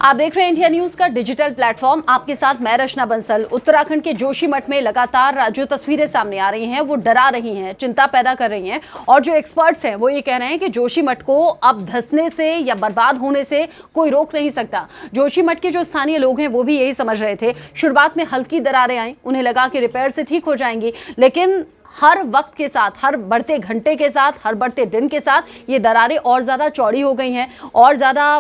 आप देख रहे हैं इंडिया न्यूज का डिजिटल प्लेटफॉर्म। आपके साथ मैं रचना बंसल। उत्तराखंड के जोशीमठ में लगातार जो तस्वीरें सामने आ रही हैं वो डरा रही हैं, चिंता पैदा कर रही हैं। और जो एक्सपर्ट्स हैं वो ये कह रहे हैं कि जोशीमठ को अब धंसने से या बर्बाद होने से कोई रोक नहीं सकता। जोशीमठ के जो स्थानीय लोग हैं वो भी यही समझ रहे थे। शुरुआत में हल्की दरारें आई, उन्हें लगा कि रिपेयर से ठीक हो जाएंगी, लेकिन हर वक्त के साथ, हर बढ़ते घंटे के साथ, हर बढ़ते दिन के साथ ये दरारें और ज़्यादा चौड़ी हो गई हैं और ज़्यादा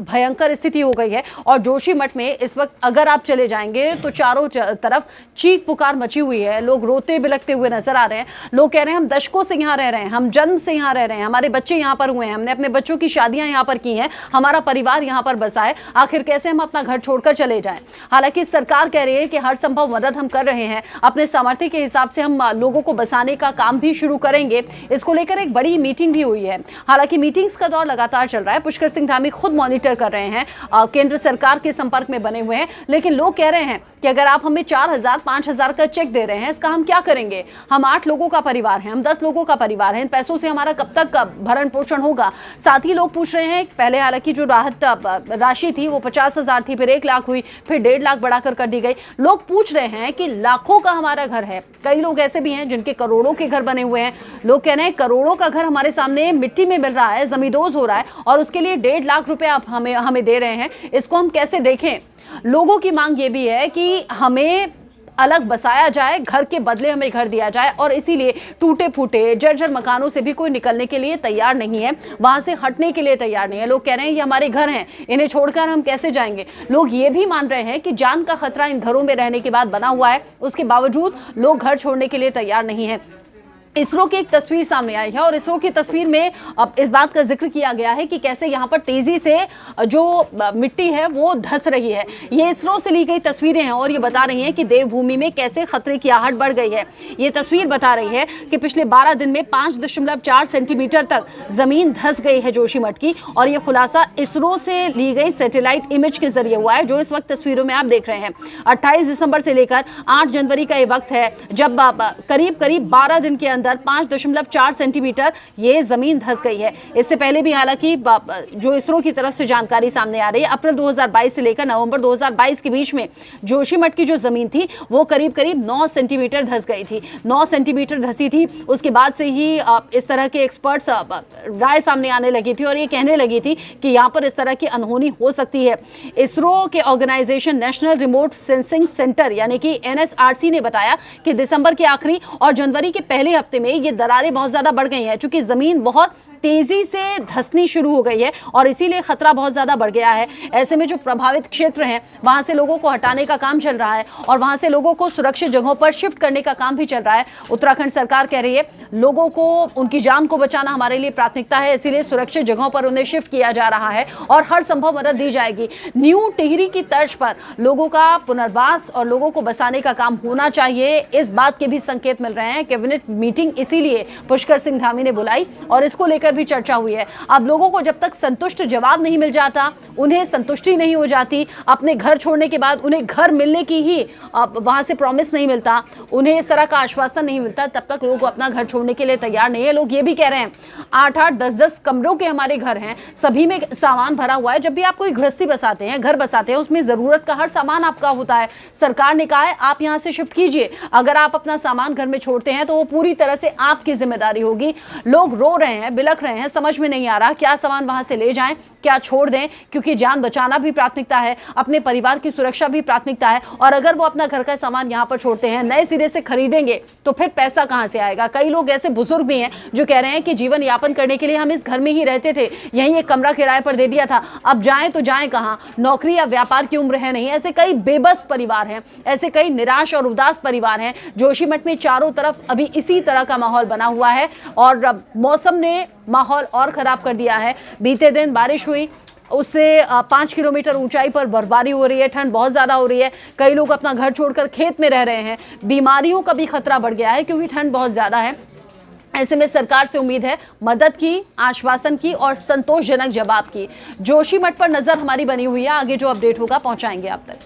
भयंकर स्थिति हो गई है। और जोशीमठ में इस वक्त अगर आप चले जाएंगे तो चारों तरफ चीख पुकार मची हुई है। लोग रोते बिलखते हुए नजर आ रहे हैं। लोग कह रहे हैं हम दशकों से यहाँ रह रहे हैं, हम जन्म से यहाँ रह रहे हैं, हमारे बच्चे यहाँ पर हुए हैं, हमने अपने बच्चों की शादियाँ यहाँ पर की हैं, हमारा परिवार यहाँ पर बसा है, आखिर कैसे हम अपना घर छोड़कर चले जाएं। हालांकि सरकार कह रही है कि हर संभव मदद हम कर रहे हैं, अपने सामर्थ्य के हिसाब से हम लोगों को बसाने का काम भी शुरू करेंगे। इसको लेकर एक बड़ी मीटिंग भी हुई है। हालांकि मीटिंग्स का दौर लगातार चल रहा है। पुष्कर सिंह धामी खुद मॉनिटर कर रहे हैं, केंद्र सरकार के संपर्क में बने हुए हैं, लेकिन लोग कह रहे हैं कि अगर आप हमें 4,000 5,000 का चेक दे रहे हैं, इसका हम क्या करेंगे? हम 8 लोगों का परिवार है, हम 10 लोगों का परिवार है, इन पैसों से हमारा कब तक भरण पोषण होगा? साथ ही लोग पूछ रहे हैं, पहले हालांकि जो राहत राशि थी वो 50,000 थी, फिर 1 लाख हुई, फिर 1.5 लाख बढ़ाकर कर दी गई। लोग पूछ रहे हैं कि लाखों का हमारा घर है। कई लोग ऐसे भी हैं जिनके करोड़ों के घर बने हुए हैं। लोग कह रहे हैं करोड़ों का घर हमारे सामने मिट्टी में मिल रहा है, जमींदोज हो रहा है, और उसके लिए 1.5 लाख रुपए आप हमें दे रहे हैं। इसको हम कैसे देखें? लोगों की मांग ये भी है कि हमें अलग बसाया जाए, घर के बदले हमें घर दिया जाए, और इसीलिए टूटे फूटे जर्जर मकानों से भी कोई निकलने के लिए तैयार नहीं है, वहां से हटने के लिए तैयार नहीं है। लोग कह रहे हैं ये हमारे घर हैं, इन्हें छोड़कर हम कैसे जाएंगे? लोग ये भी मान रहे हैं कि जान का खतरा इन घरों में रहने के बाद बना हुआ है, उसके बावजूद लोग घर छोड़ने के लिए तैयार नहीं है। इसरो की एक तस्वीर सामने आई है और इसरो की तस्वीर में अब इस बात का जिक्र किया गया है कि कैसे यहाँ पर तेजी से जो मिट्टी है वो धंस रही है। ये इसरो से ली गई तस्वीरें हैं और ये बता रही हैं कि देवभूमि में कैसे खतरे की आहट बढ़ गई है। ये तस्वीर बता रही है कि पिछले 12 दिन में 5.4 सेंटीमीटर तक जमीन धंस गई है जोशीमठ की, और ये खुलासा इसरो से ली गई सैटेलाइट इमेज के जरिए हुआ है, जो इस वक्त तस्वीरों में आप देख रहे हैं। 28 दिसंबर से लेकर 8 जनवरी का ये वक्त है जब करीब 12 दिन के 5.4 सेंटीमीटर ये जमीन धंस गई है। इससे पहले भी हालांकि जो इसरो की तरफ से जानकारी सामने आ रही है, अप्रैल 2022 से लेकर नवंबर 2022 के बीच में जोशीमठ की जो जमीन थी वो करीब 9 सेंटीमीटर धंस गई थी, 9 सेंटीमीटर धंसी थी। उसके बाद से ही इस तरह के एक्सपर्ट्स राय सामने आने लगी थी और ये कहने लगी थी कि यहाँ पर इस तरह की अनहोनी हो सकती है। इसरो के organisation national remote sensing centre यानी कि NSRC ने बताया कि दिसंबर के आखिरी और जनवरी के पहले हफ्ते में ये दरारें बहुत ज्यादा बढ़ गई हैं, क्योंकि जमीन बहुत तेजी से धंसनी शुरू हो गई है और इसीलिए खतरा बहुत ज्यादा बढ़ गया है। ऐसे में जो प्रभावित क्षेत्र हैं वहां से लोगों को हटाने का काम चल रहा है और वहां से लोगों को सुरक्षित जगहों पर शिफ्ट करने का काम भी चल रहा है। उत्तराखंड सरकार कह रही है लोगों को, उनकी जान को बचाना हमारे लिए प्राथमिकता है, इसीलिए सुरक्षित जगहों पर उन्हें शिफ्ट किया जा रहा है और हर संभव मदद दी जाएगी। न्यू टिहरी की तर्ज पर लोगों का पुनर्वास और लोगों को बसाने का काम होना चाहिए, इस बात के भी संकेत मिल रहे हैं। कैबिनेट मीटिंग इसीलिए पुष्कर सिंह धामी ने बुलाई और इसको लेकर भी चर्चा हुई है। अब लोगों को जब तक संतुष्ट जवाब नहीं मिल जाता, उन्हें संतुष्टि नहीं हो जाती, अपने घर छोड़ने के बाद उन्हें घर मिलने की ही वहां से प्रॉमिस नहीं मिलता, उन्हें इस तरह का आश्वासन नहीं मिलता, तब तक लोग अपना घर छोड़ने के लिए तैयार नहीं है। लोग ये भी कह रहे हैं 8-8 10-10 कमरों के हमारे घर हैं, सभी में सामान भरा हुआ है। जब भी आप कोई गृहस्थी बसाते हैं, घर बसाते हैं, उसमें जरूरत का हर सामान आपका होता है। सरकार ने कहा है आप यहां से शिफ्ट कीजिए, अगर आप अपना सामान घर में छोड़ते हैं तो वो पूरी तरह से आपकी जिम्मेदारी होगी। लोग रो रहे हैं, बिलख रहे हैं, समझ में नहीं आ रहा क्या सामान वहां से ले जाएं, क्या छोड़ दें, क्योंकि जान बचाना भी प्राथमिकता है, अपने परिवार की सुरक्षा भी प्राथमिकता है। और अगर वो अपना घर का सामान यहां पर छोड़ते हैं, नए सिरे से खरीदेंगे तो फिर पैसा कहां से आएगा? कई लोग ऐसे बुजुर्ग भी हैं जो कह रहे हैं कि जीवन यापन करने के लिए हम इस घर में ही रहते थे, यहीं एक कमरा किराए पर दे दिया था, अब जाएं तो जाएं कहां? नौकरी या व्यापार की उम्र है नहीं। ऐसे कई बेबस परिवार हैं, ऐसे कई निराश और उदास परिवार हैं। जोशीमठ में चारों तरफ अभी इसी तरह का माहौल बना हुआ है और मौसम ने माहौल और खराब कर दिया है। बीते दिन बारिश हुई, उससे 5 किलोमीटर ऊंचाई पर बर्फबारी हो रही है, ठंड बहुत ज़्यादा हो रही है, कई लोग अपना घर छोड़कर खेत में रह रहे हैं। बीमारियों का भी खतरा बढ़ गया है क्योंकि ठंड बहुत ज़्यादा है। ऐसे में सरकार से उम्मीद है मदद की, आश्वासन की और संतोषजनक जवाब की। जोशीमठ पर नजर हमारी बनी हुई है, आगे जो अपडेट होगा पहुंचाएंगे आप तक।